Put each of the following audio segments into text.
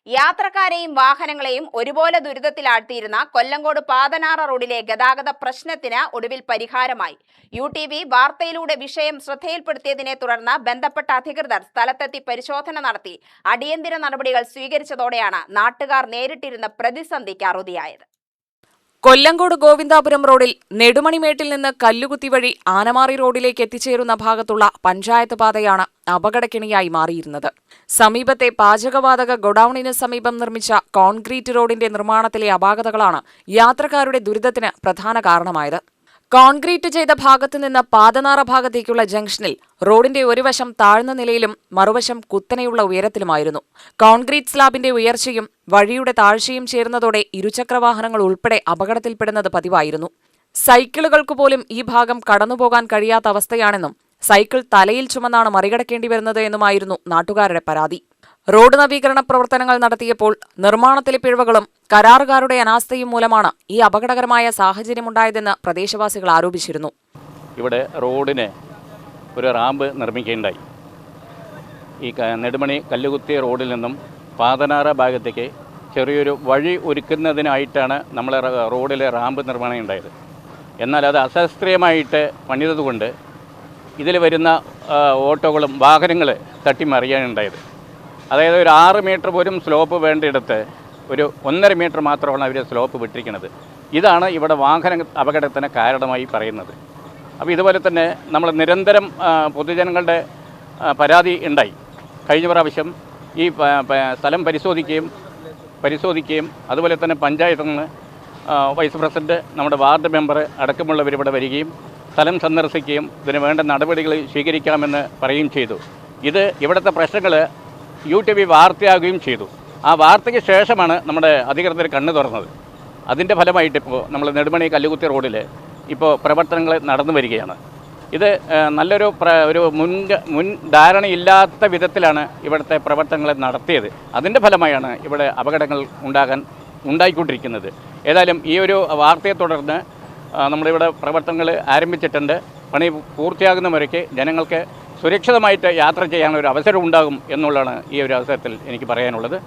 യാത്രക്കാരെയും വാഹനങ്ങളെയും ഒരുപോലെ ദുരിതത്തിലാഴ്ത്തിയിരുന്ന കൊല്ലങ്കോട് പാതനാറ റോഡിലെ ഗതാഗത പ്രശ്നത്തിന് ഒടുവിൽ പരിഹാരമായി. UTV വാർത്തയിലൂടെ വിഷയം ശ്രദ്ധയിൽപ്പെടുത്തിയതിനെ തുടർന്ന് ബന്ധപ്പെട്ട അധികൃതർ സ്ഥലത്തെത്തി പരിശോധന നടത്തി അടിയന്തര നടപടികൾ സ്വീകരിച്ചതോടെയാണ് നാട്ടുകാർ നേരിട്ടിരുന്ന പ്രതിസന്ധിക്ക് അറുതിയായത്. കൊല്ലങ്കോട് ഗോവിന്ദാപുരം റോഡിൽ നെടുമണിമേട്ടിൽ നിന്ന് കല്ലുകുത്തി വഴി ആനമാറി റോഡിലേക്ക് എത്തിച്ചേരുന്ന ഭാഗത്തുള്ള പഞ്ചായത്ത് പാതയാണ് അപകടക്കെണിയായി മാറിയിരുന്നത്. സമീപത്തെ പാചകവാതക ഗോഡൌണിന് സമീപം നിർമ്മിച്ച കോൺക്രീറ്റ് റോഡിന്റെ നിർമ്മാണത്തിലെ അപാകതകളാണ് യാത്രക്കാരുടെ ദുരിതത്തിന് പ്രധാന കാരണമായത്. കോൺക്രീറ്റ് ചെയ്ത ഭാഗത്തുനിന്ന് പാതനാറ ഭാഗത്തേക്കുള്ള ജംഗ്ഷനിൽ റോഡിന്റെ ഒരു വശം താഴ്ന്ന നിലയിലും മറുവശം കുത്തനെയുള്ള ഉയരത്തിലുമായിരുന്നു. കോൺക്രീറ്റ് സ്ലാബിന്റെ ഉയർച്ചയും വഴിയുടെ താഴ്ചയും ചേർന്നതോടെ ഇരുചക്രവാഹനങ്ങൾ ഉൾപ്പെടെ അപകടത്തിൽപ്പെടുന്നത് പതിവായിരുന്നു. സൈക്കിളുകൾക്ക് പോലും ഈ ഭാഗം കടന്നുപോകാൻ കഴിയാത്ത അവസ്ഥയാണെന്നും സൈക്കിൾ തലയിൽ ചുമന്നാണ് മറികടക്കേണ്ടി വരുന്നത് എന്നുമായിരുന്നു നാട്ടുകാരുടെ പരാതി. റോഡ് നവീകരണ പ്രവർത്തനങ്ങൾ നടത്തിയപ്പോൾ നിർമ്മാണത്തിലെ പിഴവുകളും കരാറുകാരുടെ അനാസ്ഥയും മൂലമാണ് ഈ അപകടകരമായ സാഹചര്യമുണ്ടായതെന്ന് പ്രദേശവാസികൾ ആരോപിച്ചിരുന്നു. ഇവിടെ റോഡിന് ഒരു റാമ്പ് നിർമ്മിക്കുകയുണ്ടായി. ഈ നെടുമണി കല്ലുകുത്തി റോഡിൽ നിന്നും പാതനാറ ഭാഗത്തേക്ക് ചെറിയൊരു വഴി ഒരുക്കുന്നതിനായിട്ടാണ് നമ്മളെ റോഡിലെ റാമ്പ് നിർമ്മാണം ഉണ്ടായത്. എന്നാൽ അത് അശാസ്ത്രീയമായിട്ട് പണിതതുകൊണ്ട് ഇതിൽ വരുന്ന ഓട്ടോകളും വാഹനങ്ങൾ തട്ടിമറിയാനുണ്ടായത്. അതായത് ഒരു 6 മീറ്റർ പോലും സ്ലോപ്പ് വേണ്ടിയിടത്ത് ഒരു 1.5 മീറ്റർ മാത്രമാണ് അവർ സ്ലോപ്പ് വിട്ടിരിക്കുന്നത്. ഇതാണ് ഇവിടെ വാഹന അപകടത്തിന് കാരണമായി പറയുന്നത്. അപ്പോൾ ഇതുപോലെ തന്നെ നമ്മൾ നിരന്തരം പൊതുജനങ്ങളുടെ പരാതി ഉണ്ടായി. കഴിഞ്ഞ പ്രാവശ്യം ഈ സ്ഥലം പരിശോധിക്കുകയും അതുപോലെ തന്നെ പഞ്ചായത്തിൽ നിന്ന് വൈസ് പ്രസിഡന്റ്, നമ്മുടെ വാർഡ് മെമ്പർ അടക്കമുള്ളവർ ഇവിടെ വരികയും സ്ഥലം സന്ദർശിക്കുകയും ഇതിന് വേണ്ട നടപടികൾ സ്വീകരിക്കാമെന്ന് പറയുകയും ചെയ്തു. ഇത് ഇവിടുത്തെ പ്രശ്നങ്ങൾ UTV വാർത്തയാകുകയും ചെയ്തു. ആ വാർത്തയ്ക്ക് ശേഷമാണ് നമ്മുടെ അധികൃതർ കണ്ണു തുറന്നത്. അതിൻ്റെ ഫലമായിട്ടിപ്പോൾ നമ്മൾ നെടുമണി കല്ലുകുത്തി റോഡിൽ ഇപ്പോൾ പ്രവർത്തനങ്ങൾ നടന്നു വരികയാണ്. ഇത് നല്ലൊരു മുൻ ധാരണയില്ലാത്ത വിധത്തിലാണ് ഇവിടുത്തെ പ്രവർത്തനങ്ങൾ നടത്തിയത്. അതിൻ്റെ ഫലമായാണ് ഇവിടെ അപകടങ്ങൾ ഉണ്ടായിക്കൊണ്ടിരിക്കുന്നത്. ഏതായാലും ഈ ഒരു വാർത്തയെ തുടർന്ന് നമ്മളിവിടെ പ്രവർത്തനങ്ങൾ ആരംഭിച്ചിട്ടുണ്ട്. പണി പൂർത്തിയാകുന്ന വരയ്ക്ക് ജനങ്ങൾക്ക് സുരക്ഷിതമായിട്ട് യാത്ര ചെയ്യാനൊരു അവസരം ഉണ്ടാകും എന്നുള്ളതാണ് ഈ ഒരു അവസരത്തിൽ എനിക്ക് പറയാനുള്ളത്.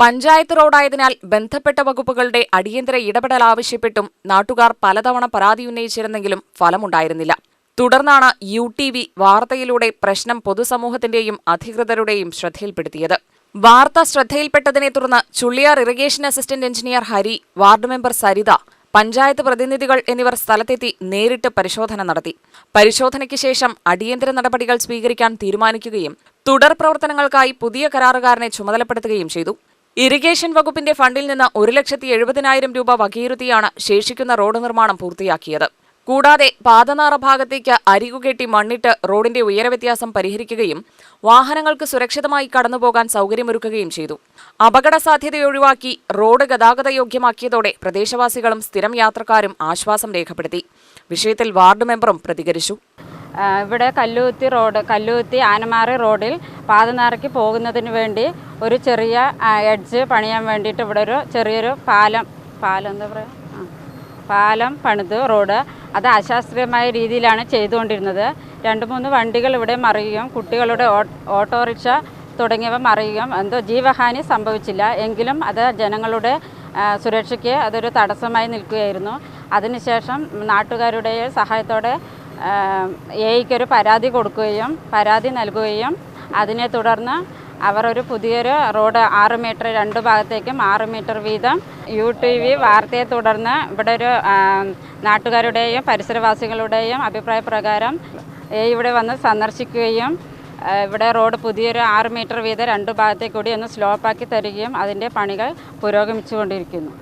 പഞ്ചായത്ത് റോഡായതിനാൽ ബന്ധപ്പെട്ട വകുപ്പുകളുടെ അടിയന്തര ഇടപെടൽ ആവശ്യപ്പെട്ടും നാട്ടുകാർ പലതവണ പരാതി ഉന്നയിച്ചിരുന്നെങ്കിലും ഫലമുണ്ടായിരുന്നില്ല. തുടർന്നാണ് UTV വാർത്തയിലൂടെ പ്രശ്നം പൊതുസമൂഹത്തിന്റെയും അധികൃതരുടെയും ശ്രദ്ധയിൽപ്പെടുത്തിയത്. വാർത്ത ശ്രദ്ധയിൽപ്പെട്ടതിനെ തുടർന്ന് Chulliyar irrigation assistant engineer Hari, ward member Saritha, panchayat പ്രതിനിധികൾ എന്നിവർ സ്ഥലത്തെത്തി നേരിട്ട് പരിശോധന നടത്തി. പരിശോധനയ്ക്ക് ശേഷം അടിയന്തര നടപടികൾ സ്വീകരിക്കാൻ തീരുമാനിക്കുകയും തുടർ പ്രവർത്തനങ്ങൾക്കായി പുതിയ കരാറുകാരനെ ചുമതലപ്പെടുത്തുകയും ചെയ്തു. ഇറിഗേഷൻ വകുപ്പിന്റെ ഫണ്ടിൽ നിന്ന് 1,70,000 രൂപ വകയിരുത്തിയാണ് ശേഷിക്കുന്ന റോഡ് നിർമ്മാണം പൂർത്തിയാക്കിയത്. കൂടാതെ പാതനാറ ഭാഗത്തേക്ക് അരികുകെട്ടി മണ്ണിട്ട് റോഡിന്റെ ഉയരവ്യത്യാസം പരിഹരിക്കുകയും വാഹനങ്ങൾക്ക് സുരക്ഷിതമായി കടന്നുപോകാൻ സൗകര്യമൊരുക്കുകയും ചെയ്തു. അപകട സാധ്യതയൊഴിവാക്കി റോഡ് ഗതാഗതയോഗ്യമാക്കിയതോടെ പ്രദേശവാസികളും സ്ഥിരം യാത്രക്കാരും ആശ്വാസം രേഖപ്പെടുത്തി. വിഷയത്തിൽ വാർഡ് മെമ്പറും പ്രതികരിച്ചു. ഇവിടെ കല്ലുകുത്തി ആനമാറി റോഡിൽ പാതനാറയ്ക്ക് പോകുന്നതിന് വേണ്ടി ഒരു ചെറിയ എഡ്ജ് പണിയാൻ വേണ്ടിയിട്ട് ഇവിടെ ഒരു ചെറിയൊരു പാലം പണിതു. റോഡ് അത് അശാസ്ത്രീയമായ രീതിയിലാണ് ചെയ്തുകൊണ്ടിരുന്നത്. 2-3 വണ്ടികൾ ഇവിടെ മറിയുകയും കുട്ടികളുടെ ഓട്ടോറിക്ഷ തുടങ്ങിയവ മറിയുകയും എന്തോ ജീവഹാനി സംഭവിച്ചില്ല. എങ്കിലും അത് ജനങ്ങളുടെ സുരക്ഷയ്ക്ക് അതൊരു തടസ്സമായി നിൽക്കുകയായിരുന്നു. അതിനുശേഷം നാട്ടുകാരുടെ സഹായത്തോടെ AIക്കൊരു പരാതി നൽകുകയും അതിനെ തുടർന്ന് അവർ ഒരു പുതിയൊരു റോഡ് 6 മീറ്റർ 2 ഭാഗത്തേക്കും 6 മീറ്റർ വീതം UTV വാർത്തയെ തുടർന്ന് ഇവിടെ ഒരു നാട്ടുകാരുടെയും പരിസരവാസികളുടെയും അഭിപ്രായ പ്രകാരം ഇവിടെ വന്ന് സന്ദർശിക്കുകയും ഇവിടെ റോഡ് പുതിയൊരു 6 മീറ്റർ വീതം 2 ഭാഗത്തേക്ക് കൂടി ഒന്ന് സ്ലോപ്പാക്കി തരികയും അതിൻ്റെ പണികൾ പുരോഗമിച്ചുകൊണ്ടിരിക്കുന്നു.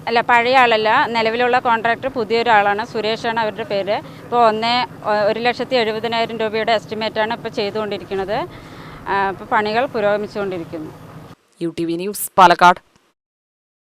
അല്ല, പഴയ ആളല്ല, നിലവിലുള്ള കോൺട്രാക്ടർ പുതിയൊരാളാണ്. സുരേഷാണ് അവരുടെ പേര്. ഇപ്പോൾ 1,70,000 രൂപയുടെ എസ്റ്റിമേറ്റാണ് ഇപ്പോൾ ചെയ്തുകൊണ്ടിരിക്കുന്നത്. ഇപ്പോൾ പണികൾ പുരോഗമിച്ചുകൊണ്ടിരിക്കുന്നു. UTV news, Palakkad.